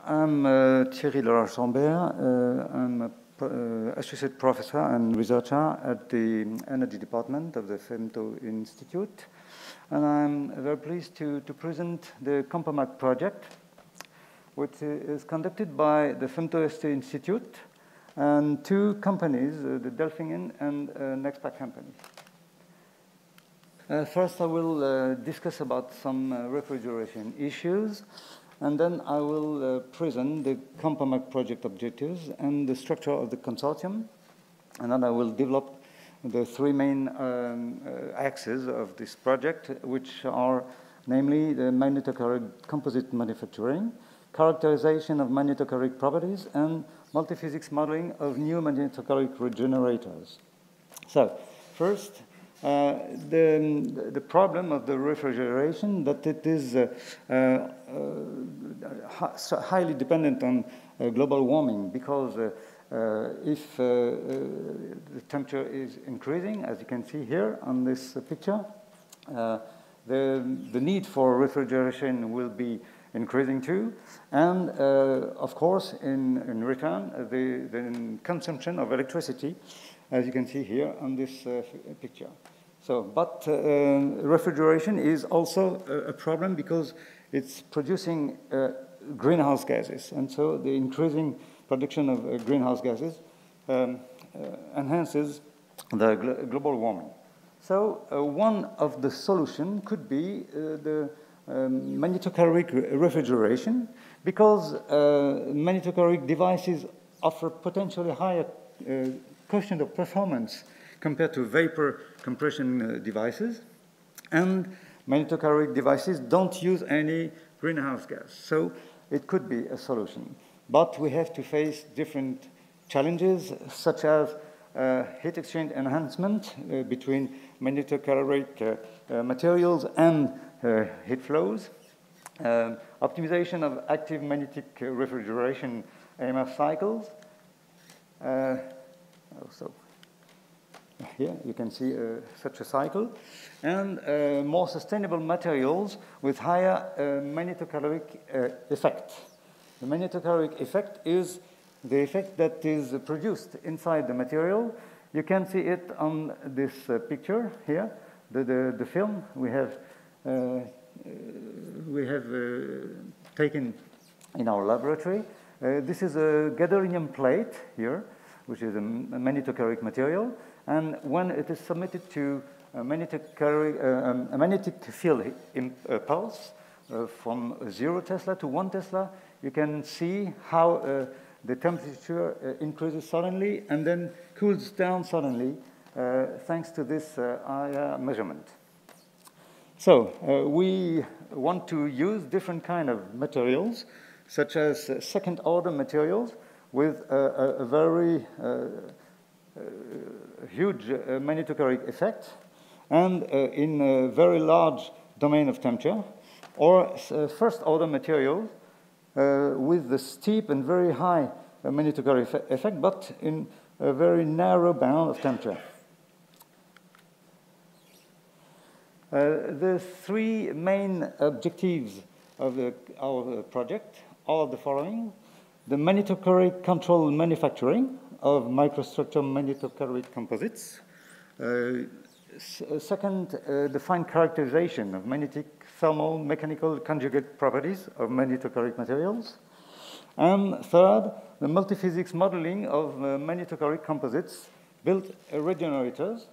I'm Thierry Laurent-Chambert. I'm an associate professor and researcher at the Energy Department of the FEMTO Institute. And I'm very pleased to present the COMPAMAC project, which is conducted by the FEMTO Institute and two companies, the Delfingen and Nexpa company. First, I will discuss about some refrigeration issues, and then I will present the COMPAMAC project objectives and the structure of the consortium, and then I will develop the three main axes of this project, which are namely the magnetochloride composite manufacturing, characterization of magnetochloride properties, and multiphysics modeling of new magnetochloride regenerators. So, first, the problem of the refrigeration, that it is highly dependent on global warming, because if the temperature is increasing, as you can see here on this picture, the need for refrigeration will be increasing too, and of course, in return, the consumption of electricity, as you can see here on this picture. So, but refrigeration is also a problem because it's producing greenhouse gases, and so the increasing production of greenhouse gases enhances the global warming. So, one of the solutions could be the magnetochloric refrigeration, because magnetochloric devices offer potentially higher coefficient of performance compared to vapor compression devices, and magnetochloric devices don't use any greenhouse gas. So it could be a solution. But we have to face different challenges, such as heat exchange enhancement between magnetochloric materials and heat flows, optimization of active magnetic refrigeration AMF cycles. Also, here you can see such a cycle, and more sustainable materials with higher magnetochloric effect. The magnetochloric effect is the effect that is produced inside the material. You can see it on this picture here. The film we have taken in our laboratory. This is a gadolinium plate here, which is a magnetochloric material, and when it is submitted to a magnetic field pulse from 0 Tesla to 1 Tesla, you can see how the temperature increases suddenly and then cools down suddenly thanks to this IR measurement. So we want to use different kind of materials, such as second-order materials with a very huge magnetochloric effect, and in a very large domain of temperature, or first-order material with the steep and very high magnetochloric effect, but in a very narrow bound of temperature. The three main objectives of our project are the following: the magnetochloric control manufacturing of microstructure magnetochloric composites. Second, the fine characterization of magnetic thermal mechanical conjugate properties of magnetochloric materials. And third, the multiphysics modeling of magnetochloric composites built regenerators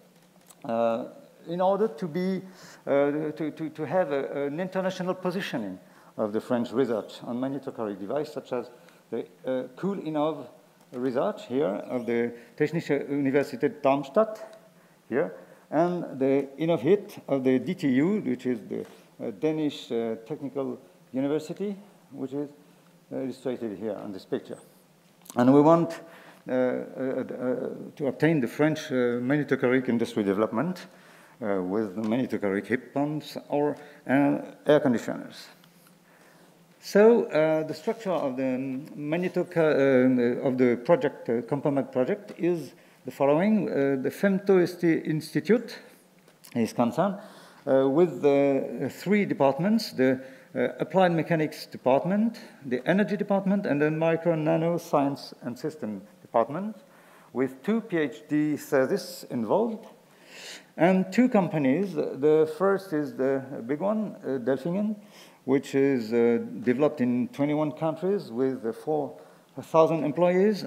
in order to be to have an international positioning of the French research on magnetochloric devices, such as the CoolInnov research here of the Technische Universität Darmstadt here, and the InnovHit of the DTU, which is the Danish Technical University, which is illustrated here on this picture. And we want to obtain the French magnetochloric industry development with magnetochloric heat pumps or air conditioners. So the structure of the of the project, COMPAMAC project, is the following. The FEMTO Institute is concerned with the three departments: the applied mechanics department, the energy department, and the micro nano science and system department, with 2 PhD theses involved, and 2 companies. The first is the big one, Delfingen, which is developed in 21 countries with 4,000 employees,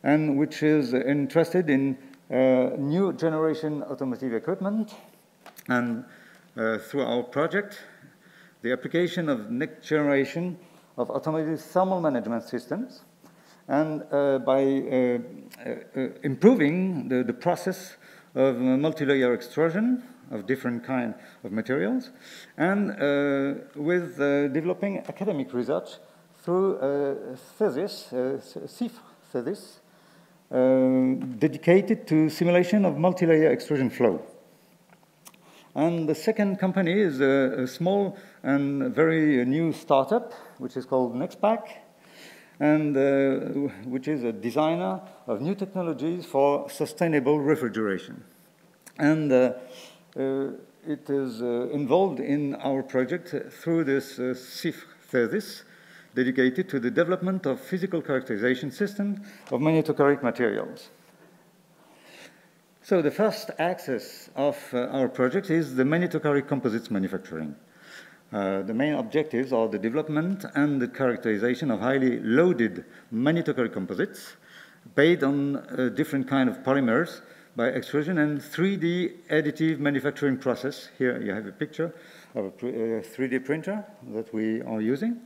and which is interested in new generation automotive equipment. And through our project, the application of next generation of automotive thermal management systems, and by improving the process of multi-layer extrusion of different kinds of materials, and with developing academic research through thesis, CIFRE thesis, dedicated to simulation of multi-layer extrusion flow. And the second company is a small and very new startup, which is called NextPack, and which is a designer of new technologies for sustainable refrigeration. And it is involved in our project through this CIFRE thesis, dedicated to the development of physical characterization systems of magnetochloric materials. So the first axis of our project is the magnetochloric composites manufacturing. The main objectives are the development and the characterization of highly loaded magnetochloric composites based on different kinds of polymers by extrusion and 3D additive manufacturing process. Here you have a picture of a 3D printer that we are using.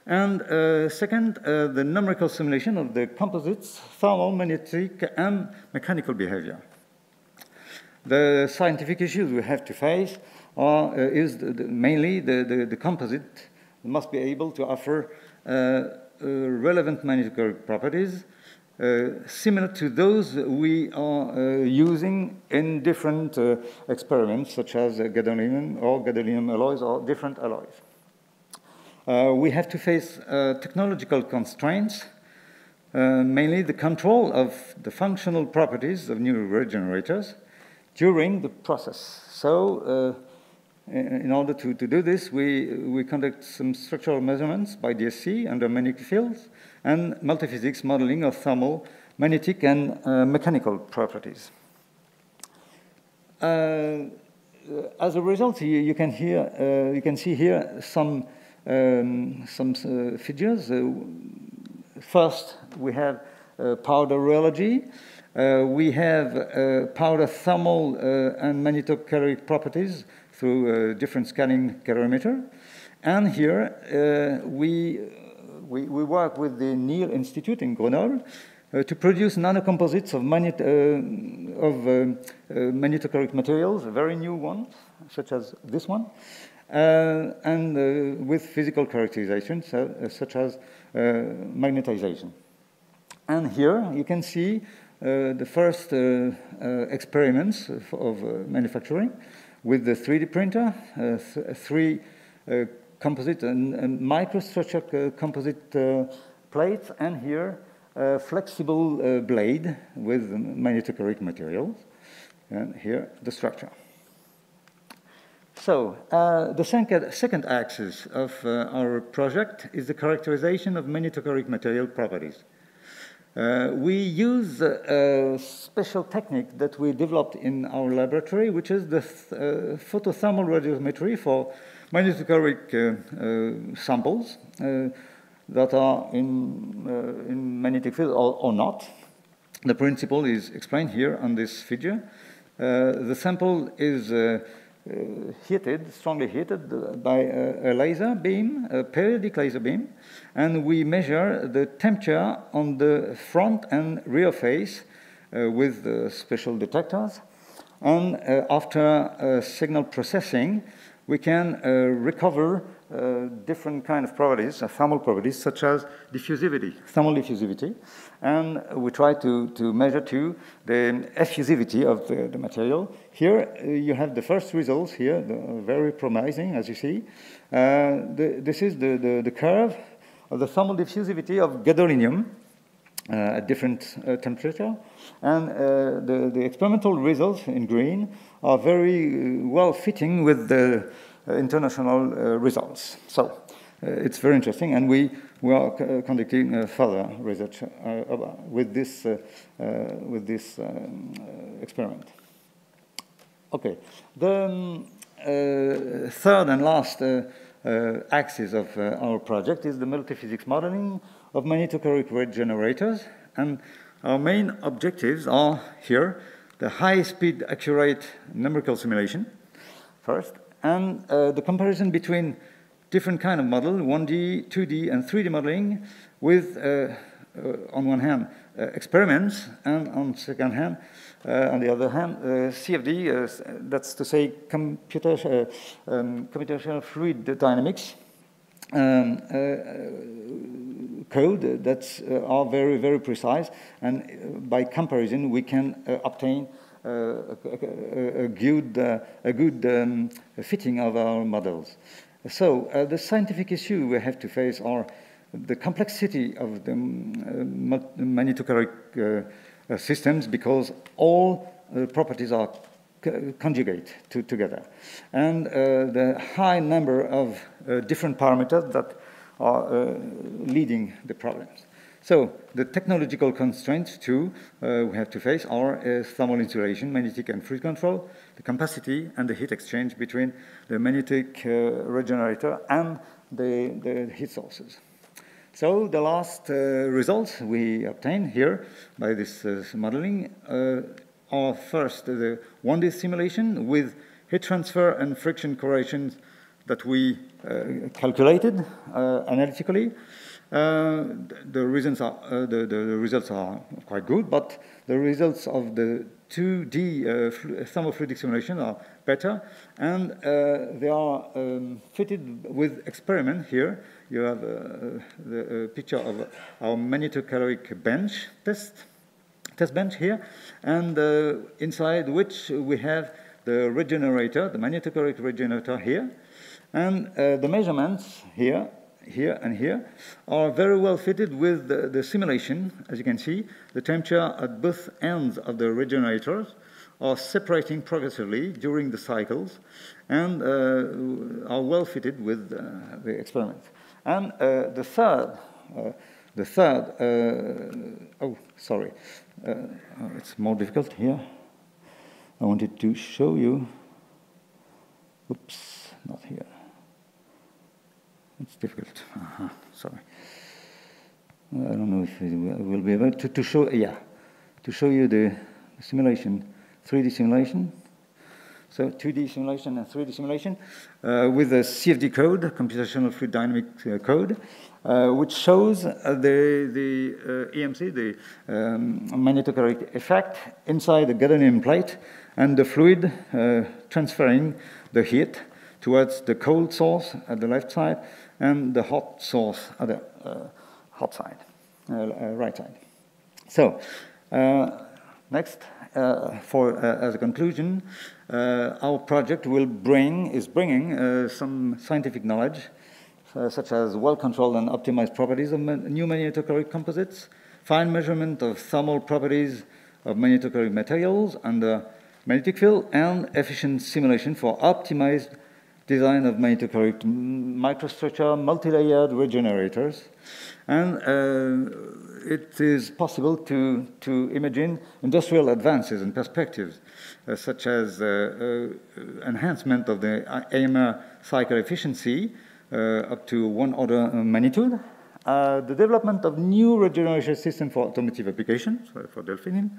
And second, the numerical simulation of the composites' thermal, magnetic, and mechanical behavior. The scientific issues we have to face is mainly the composite must be able to offer relevant magnetochloric properties similar to those we are using in different experiments, such as gadolinium or gadolinium alloys or different alloys. We have to face technological constraints, mainly the control of the functional properties of new regenerators during the process. So in order to do this, we conduct some structural measurements by DSC under magnetic fields and multiphysics modeling of thermal, magnetic, and mechanical properties. As a result, you can see here some figures. First, we have powder rheology. We have powder thermal and magnetocaloric properties through different scanning calorimeter. And here we work with the NIR Institute in Grenoble to produce nanocomposites of magnetocaloric materials, very new ones, such as this one, and with physical characterizations, such as magnetization. And here you can see the first experiments of manufacturing with the 3D printer, 3 composite and microstructure composite plates, and here a flexible blade with magnetochloric materials, and here the structure. So the second axis of our project is the characterization of magnetochloric material properties. We use a special technique that we developed in our laboratory, which is the photothermal radiometry for magnetochloric samples that are in magnetic field or not. The principle is explained here on this figure. The sample is strongly heated by a laser beam, a periodic laser beam, and we measure the temperature on the front and rear face with special detectors. And after signal processing, we can recover different kind of properties, thermal properties, such as diffusivity, thermal diffusivity. And we try to measure too the effusivity of the material. Here you have the first results here, very promising, as you see. This is the curve of the thermal diffusivity of gadolinium at different temperature. And the experimental results in green are very well fitting with the international results. So it's very interesting, and we are conducting further research with this experiment. Okay, the third and last axis of our project is the multiphysics modeling of magnetocaloric regenerators, and our main objectives are here: the high-speed, accurate numerical simulation, first, and the comparison between different kind of model, 1D, 2D, and 3D modeling with, on one hand, experiments, and on the other hand, CFD, that's to say computational fluid dynamics code that are very, very precise, and by comparison we can obtain a good fitting of our models. So the scientific issue we have to face are the complexity of the magnetocaloric systems, because all properties are conjugate together, and the high number of different parameters that are leading the problems. So the technological constraints too we have to face are thermal insulation, magnetic and fluid control, the capacity and the heat exchange between the magnetic regenerator and the heat sources. So the last results we obtained here by this modeling are first the 1D simulation with heat transfer and friction correlations that we calculated analytically. The results are quite good, but the results of the 2D thermofluidic simulation are better, and they are fitted with experiment. Here you have the picture of our magnetocaloric bench test bench here, and inside which we have the regenerator, the magnetocaloric regenerator here, and the measurements here and here are very well fitted with the simulation. As you can see, the temperature at both ends of the regenerators are separating progressively during the cycles, and are well fitted with the experiment. And the third, it's more difficult here. I wanted to show you. Oops, not here. It's difficult. Sorry. I don't know if we'll be able to show. Yeah, to show you the simulation, 3D simulation. So 2D simulation and 3D simulation with a CFD code, computational fluid dynamic code, which shows the EMC, the magnetocaloric effect inside the gadolinium plate, and the fluid transferring the heat towards the cold source at the left side and the hot source at the hot side, right side. So next, as a conclusion, our project is bringing some scientific knowledge, such as well-controlled and optimized properties of new magnetocaloric composites, fine measurement of thermal properties of magnetocaloric materials under magnetic field, and efficient simulation for optimized design of magnetocaloric microstructure, multi-layered regenerators. And it is possible to imagine industrial advances and perspectives, such as enhancement of the AMR cycle efficiency up to 1 order of magnitude, the development of new regeneration system for automotive applications, for Delphinin,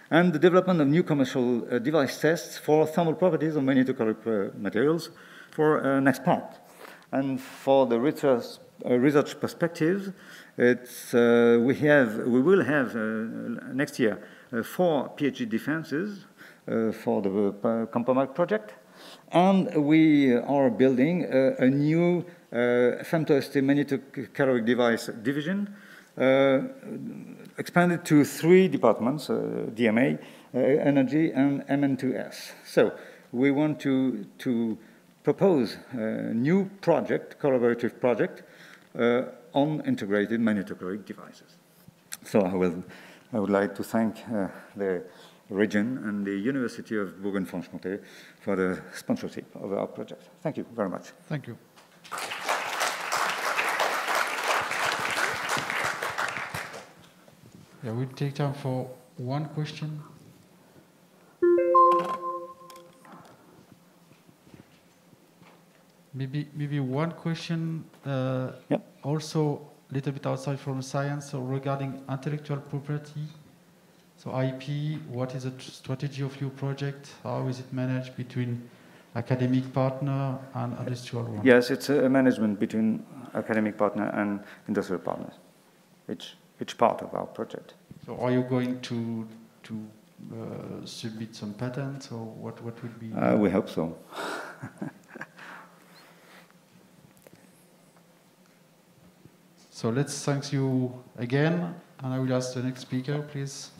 and the development of new commercial device tests for thermal properties of magnetocaloric materials for NextPath. And for the research perspectives, we will have next year 4 PhD defenses for the Compomac project, and we are building a new femto-ST magnetocaloric device division, expanded to 3 departments: DMA, Energy, and MN2S. So we want to propose a new project, collaborative project, on integrated magnetocaloric devices. So I would like to thank the region and the University of Bourgogne-Franche-Comté for the sponsorship of our project. Thank you very much. Thank you. Yeah, we'll take time for one question. Maybe one question, Yep. also a little bit outside from science, so regarding intellectual property. So IP, what is the strategy of your project? How is it managed between academic partner and industrial one? Yes, it's a management between academic partner and industrial partners, each part of our project. So are you going to submit some patents, or what would be? We hope so. So let's thank you again, and I will ask the next speaker, please.